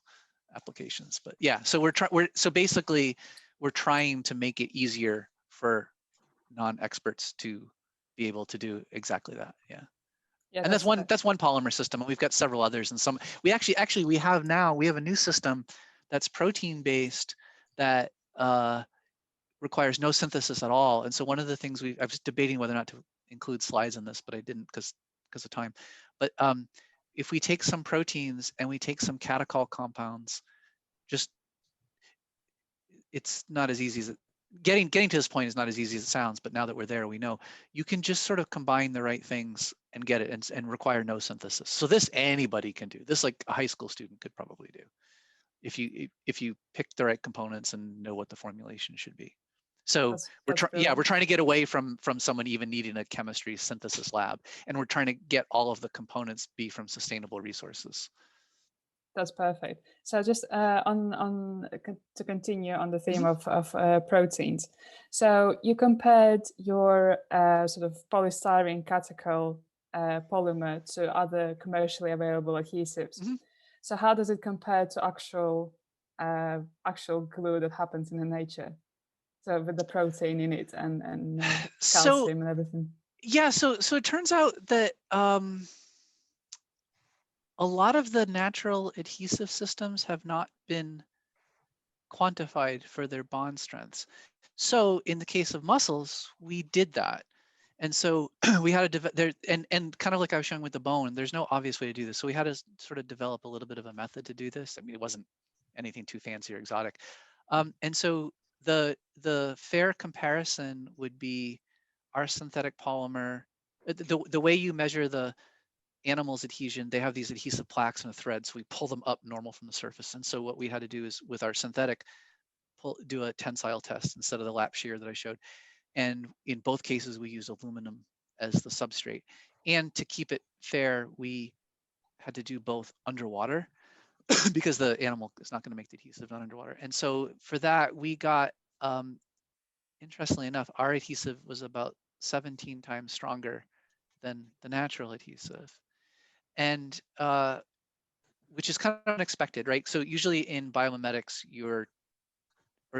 applications. But yeah, so so basically we're trying to make it easier for non-experts to be able to do exactly that. Yeah. Yeah, and that's one polymer system, and we've got several others. And some we actually we have a new system that's protein based that requires no synthesis at all. And so one of the things I was debating whether or not to include slides in this, but I didn't because of time. But if we take some proteins and we take some catechol compounds, just it's not as easy as it, getting to this point is not as easy as it sounds, but now that we're there, we know you can just sort of combine the right things and get it and require no synthesis. So this anybody can do. This like a high school student could probably do if you pick the right components and know what the formulation should be. So we're trying to get away from someone even needing a chemistry synthesis lab, and we're trying to get all of the components be from sustainable resources. That's perfect. So just to continue on the theme of proteins. So you compared your sort of polystyrene catechol polymer to other commercially available adhesives. So how does it compare to actual glue that happens in the nature? So with the protein in it and calcium and everything. Yeah, so it turns out that a lot of the natural adhesive systems have not been quantified for their bond strengths. So in the case of mussels, we did that. And so we had to and kind of like I was showing with the bone, there's no obvious way to do this. So we had to sort of develop a little bit of a method to do this. I mean, it wasn't anything too fancy or exotic. And so the fair comparison would be our synthetic polymer. The way you measure the animal's adhesion, they have these adhesive plaques and a thread, so we pull them up normal from the surface. And so what we had to do is with our synthetic, do a tensile test instead of the lap shear that I showed. And in both cases, we used aluminum as the substrate. And to keep it fair, we had to do both underwater because the animal is not going to make the adhesive not underwater. And so for that, we got, interestingly enough, our adhesive was about 17 times stronger than the natural adhesive. And which is kind of unexpected, right? So usually in biomimetics, or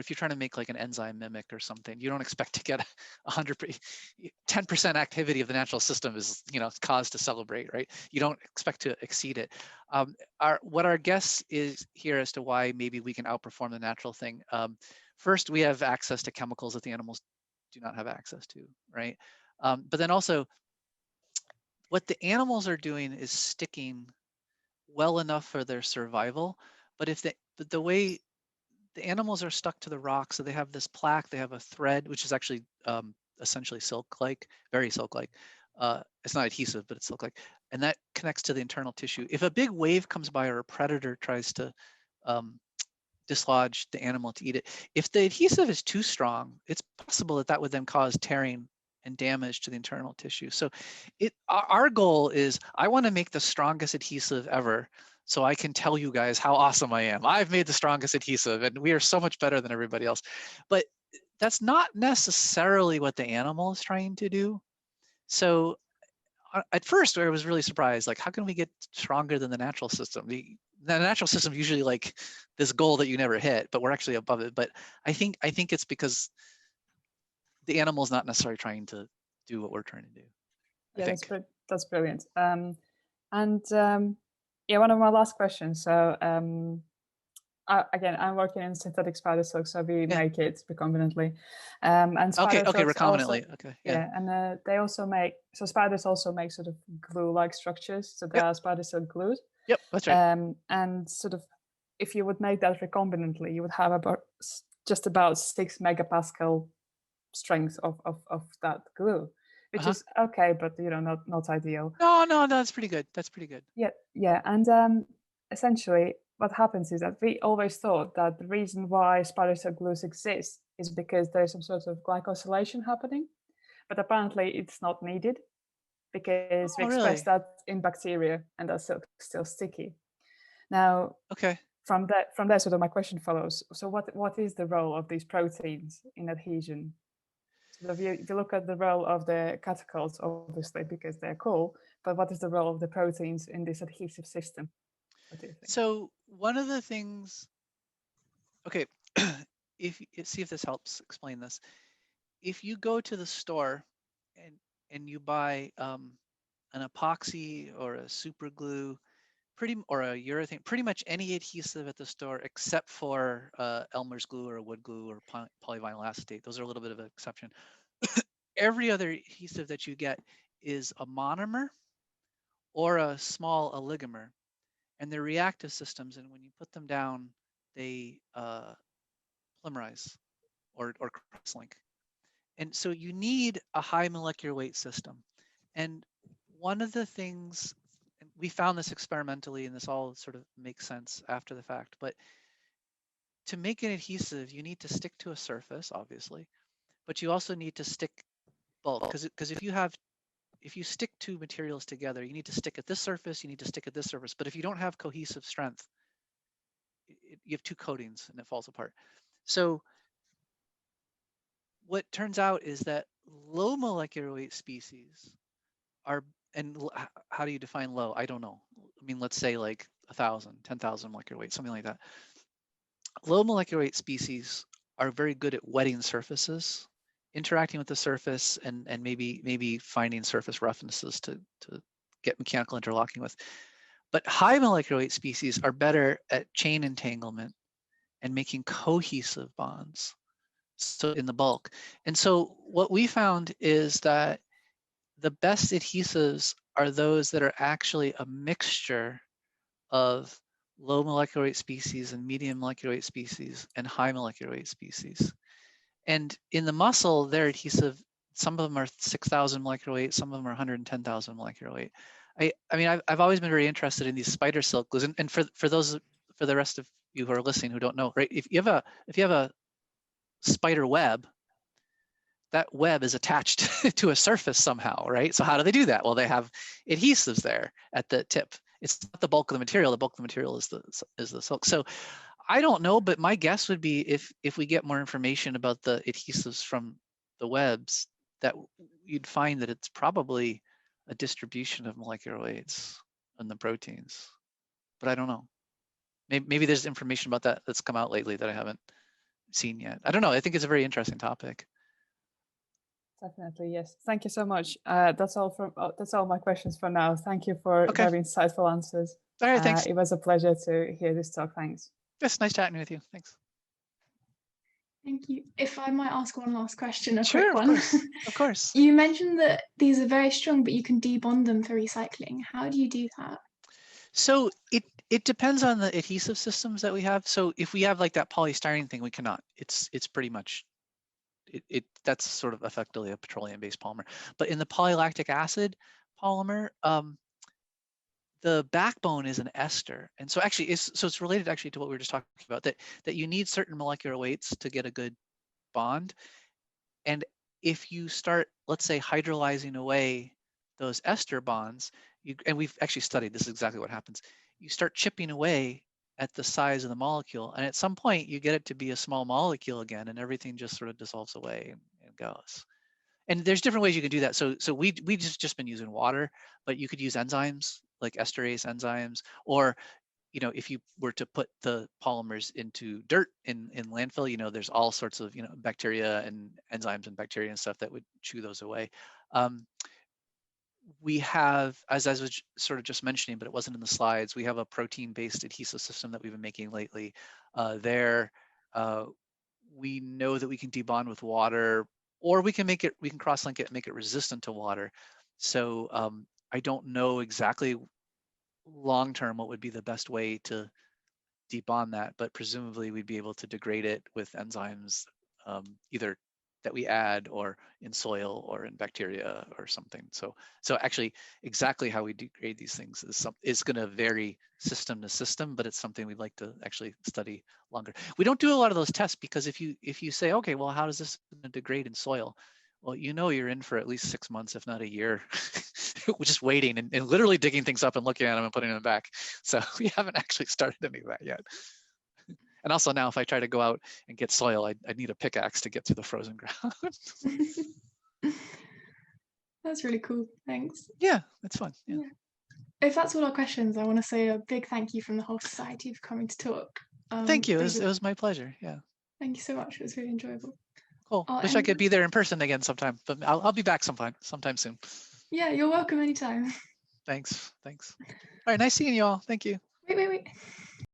if you're trying to make like an enzyme mimic or something, you don't expect to get 10% activity of the natural system is, cause to celebrate, right? You don't expect to exceed it. What our guess is here as to why maybe we can outperform the natural thing. First, we have access to chemicals that the animals do not have access to, right? But then also, what the animals are doing is sticking well enough for their survival. But if the way the animals are stuck to the rock, so they have this plaque, they have a thread, which is actually essentially silk-like, very silk-like. It's not adhesive, but it's silk-like, and that connects to the internal tissue. If a big wave comes by or a predator tries to dislodge the animal to eat it, if the adhesive is too strong, it's possible that would then cause tearing and damage to the internal tissue. So our goal is, I want to make the strongest adhesive ever, so I can tell you guys how awesome I am. I've made the strongest adhesive and we are so much better than everybody else. But that's not necessarily what the animal is trying to do. So at first I was really surprised, like, how can we get stronger than the natural system? The natural system is usually like this goal that you never hit, but we're actually above it. But I think it's because the animal is not necessarily trying to do what we're trying to do. Yeah, that's brilliant. Yeah, one of my last questions. So again, I'm working in synthetic spider silk, so we make it recombinantly. And spider recombinantly. And they also spiders also make sort of glue-like structures. So there are spider silk glues. Yep, that's right. And sort of, if you would make that recombinantly, you would have just about 6 megapascal strength of that glue, which is okay, but not ideal. No, that's pretty good. That's pretty good. Yeah. And essentially what happens is that we always thought that the reason why spider silk glues exist is because there's some sort of glycosylation happening, but apparently it's not needed because we express that in bacteria and that's still sticky. Now, from that sort of my question follows. So what is the role of these proteins in adhesion? So if you look at the role of the catechols, obviously, because they're cool, but what is the role of the proteins in this adhesive system? What do you think? So one of the things, see if this helps explain this. If you go to the store and you buy an epoxy or a super glue or a urethane, pretty much any adhesive at the store except for Elmer's glue or wood glue or polyvinyl acetate. Those are a little bit of an exception. Every other adhesive that you get is a monomer or a small oligomer, and they're reactive systems. And when you put them down, they polymerize or cross-link. And so you need a high molecular weight system. And one of the things, and we found this experimentally, and this all sort of makes sense after the fact, but to make an adhesive, you need to stick to a surface, obviously, but you also need to stick bulk, because if you stick two materials together, you need to stick at this surface, you need to stick at this surface. But if you don't have cohesive strength, you have two coatings and it falls apart. So what turns out is that low molecular weight species are, and how do you define low? I don't know. I mean, let's say like 1,000, 10,000 molecular weight, something like that. Low molecular weight species are very good at wetting surfaces, interacting with the surface, and maybe finding surface roughnesses to get mechanical interlocking with. But high molecular weight species are better at chain entanglement and making cohesive bonds, so in the bulk. And so what we found is that the best adhesives are those that are actually a mixture of low molecular weight species and medium molecular weight species and high molecular weight species. And in the mussel, their adhesive, some of them are 6,000 molecular weight, some of them are 110,000 molecular weight. I mean, I've always been very interested in these spider silk glues, and for the rest of you who are listening who don't know, right? If you have a spider web, that web is attached to a surface somehow, right? So how do they do that? Well, they have adhesives there at the tip. It's not the bulk of the material. The bulk of the material is the silk. So I don't know, but my guess would be if we get more information about the adhesives from the webs, that you'd find that it's probably a distribution of molecular weights in the proteins. But I don't know. Maybe there's information about that that's come out lately that I haven't seen yet. I don't know. I think it's a very interesting topic. Definitely, yes. Thank you so much. That's all my questions for now. Thank you for very insightful answers. All right, thanks. It was a pleasure to hear this talk. Thanks. Yes, nice chatting with you. Thanks. Thank you. If I might ask one last question, a Sure, quick one. Of course. You mentioned that these are very strong, but you can debond them for recycling. How do you do that? So it depends on the adhesive systems that we have. So if we have like that polystyrene thing, we cannot. It's pretty much that's sort of effectively a petroleum-based polymer. But in the polylactic acid polymer, the backbone is an ester, and so actually it's related actually to what we were just talking about, that you need certain molecular weights to get a good bond. And if you start, let's say, hydrolyzing away those ester bonds, and we've actually studied this is exactly what happens. You start chipping away at the size of the molecule, and at some point you get it to be a small molecule again, and everything just sort of dissolves away and goes. And there's different ways you can do that. So we just been using water, but you could use enzymes like esterase enzymes, or if you were to put the polymers into dirt in landfill, there's all sorts of bacteria and enzymes and bacteria and stuff that would chew those away. We have, as I was sort of just mentioning, but it wasn't in the slides, we have a protein-based adhesive system that we've been making lately. We know that we can debond with water, or we can cross-link it and make it resistant to water. So I don't know exactly long-term what would be the best way to debond that, but presumably we'd be able to degrade it with enzymes, either that we add or in soil or in bacteria or something. So actually exactly how we degrade these things is going to vary system to system, but it's something we'd like to actually study longer. We don't do a lot of those tests because if you say, okay, well, how does this degrade in soil? Well, you're in for at least 6 months, if not a year, just waiting and literally digging things up and looking at them and putting them back. So we haven't actually started any of that yet. And also now, if I try to go out and get soil, I need a pickaxe to get through the frozen ground. That's really cool. Thanks. Yeah, it's fun. Yeah. If that's all our questions, I want to say a big thank you from the whole society for coming to talk. Thank you. It was my pleasure. Yeah. Thank you so much. It was really enjoyable. Cool. Wish I could be there in person again sometime, but I'll be back sometime soon. Yeah, you're welcome anytime. Thanks. All right, nice seeing you all. Thank you. Wait.